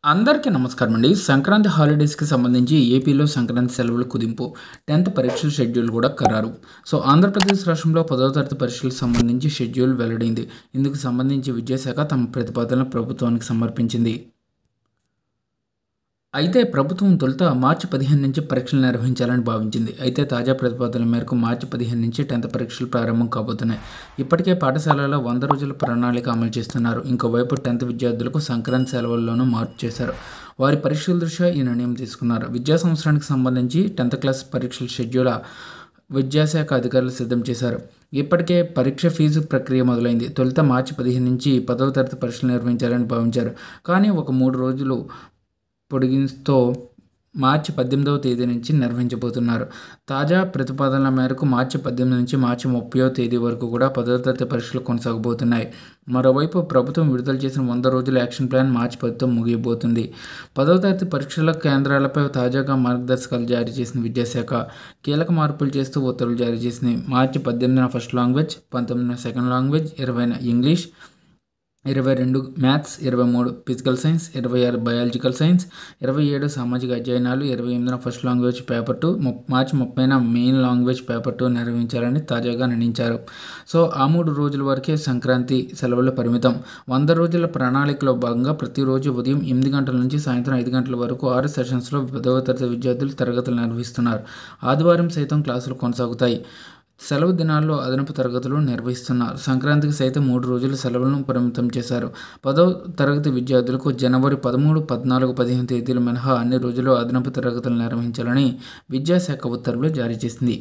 అందరికీ నమస్కారం అండి. సంక్రాంతి హాలిడేస్‌కి సంబంధించి ఏపీలో సంక్రాంతి సెలవులు కుదింపు, 10థ్ పరీక్షల షెడ్యూల్ కూడా ఖరారు. ఆంధ్రప్రదేశ్ రాష్ట్రంలో 10వ తరగతి పరీక్షలకు సంబంధించి షెడ్యూల్ వెల్లడైంది. ఇందుకు సంబంధించి విద్యాశాఖ తమ ప్రతిపాదనలు ప్రభుత్వానికి సమర్పించింది. అయితే ప్రభుత్వం తొలుత మార్చి 15 నుంచి పరీక్షలు నిర్వహించాలని భావించింది. అయితే తాజా ప్రతిపాదనల మేరకు మార్చి 15 నుంచి 10థ్ పరీక్షలు ప్రారంభం కాబోతున్నాయి. ఇప్పటికే పాఠశాలలో 100 రోజుల ప్రణాళిక అమలు చేస్తున్నారు. ఇంకోవైపు 10థ్ విద్యార్థులకు సంక్రాంతి సెలవుల్లోనూ మార్పు చేశారు. వారి పరీక్షల దృష్ట్యా ఈ నిర్ణయం తీసుకున్నారు. విద్యా సంవత్సరానికి సంబంధించి 10థ్ క్లాస్ పరీక్షల షెడ్యూల్ విద్యాశాఖ అధికారులు సిద్ధం చేశారు. ఇప్పటికే పరీక్ష ఫీజు ప్రక్రియ మొదలైంది. తొలుత మార్చి 15 నుంచి 10వ తరగతి పరీక్షలు నిర్వహించాలని భావించారు. కానీ ఒక 3 రోజులు పొడిగిస్తూ మార్చి 18వ తేదీ నుంచి నిర్వహించబోతున్నారు. తాజా ప్రతిపాదనల మేరకు మార్చి 18 నుంచి మార్చి 30వ తేదీ వరకు కూడా 10వ తరగతి పరీక్షలు కొనసాగబోతున్నాయి. మరోవైపు ప్రభుత్వం విడుదల చేసిన 100 రోజుల యాక్షన్ ప్లాన్ మార్చి 10తో ముగియబోతుంది. 10వ తరగతి పరీక్షల కేంద్రాలపై తాజాగా మార్గదర్శకాలు జారీ చేసిన విద్యాశాఖ కీలక మార్పులు చేస్తూ ఉత్తర్వులు జారీ చేసింది. మార్చి 18న ఫస్ట్ లాంగ్వేజ్, 19న సెకండ్ లాంగ్వేజ్, 20న English, 22 maths, 23 physical science, 26 biological science, 27 సామాజిక అధ్యయనాలు, 28న ఫస్ట్ లాంగ్వేజ్ పేపర్ 2, మార్చి 30న మెయిన్ లాంగ్వేజ్ పేపర్ 2 నిర్వహించాలని తాజాగా నిర్ణయించారు. ఆ 3 రోజుల వరకే సంక్రాంతి సెలవుల పరిమితం. 100 రోజుల ప్రణాళికలో భాగంగా ప్రతిరోజు ఉదయం 8 గంటల నుంచి సాయంత్రం 5 గంటల వరకు 6 సెషన్స్లో 10వ తరగతి విద్యార్థులు తరగతులు నిర్వహిస్తున్నారు. ఆదివారం సైతం క్లాసులు కొనసాగుతాయి. సెలవు దినాల్లో అదనపు తరగతులు నిర్వహిస్తున్నారు. సంక్రాంతికి సైతం 3 రోజుల సెలవులను పరిమితం చేశారు. 10వ తరగతి విద్యార్థులకు జనవరి 13, 14, 15 తేదీలు మినహా అన్ని రోజులు అదనపు తరగతులు నిర్వహించాలని విద్యాశాఖ ఉత్తర్వులు జారీ చేసింది.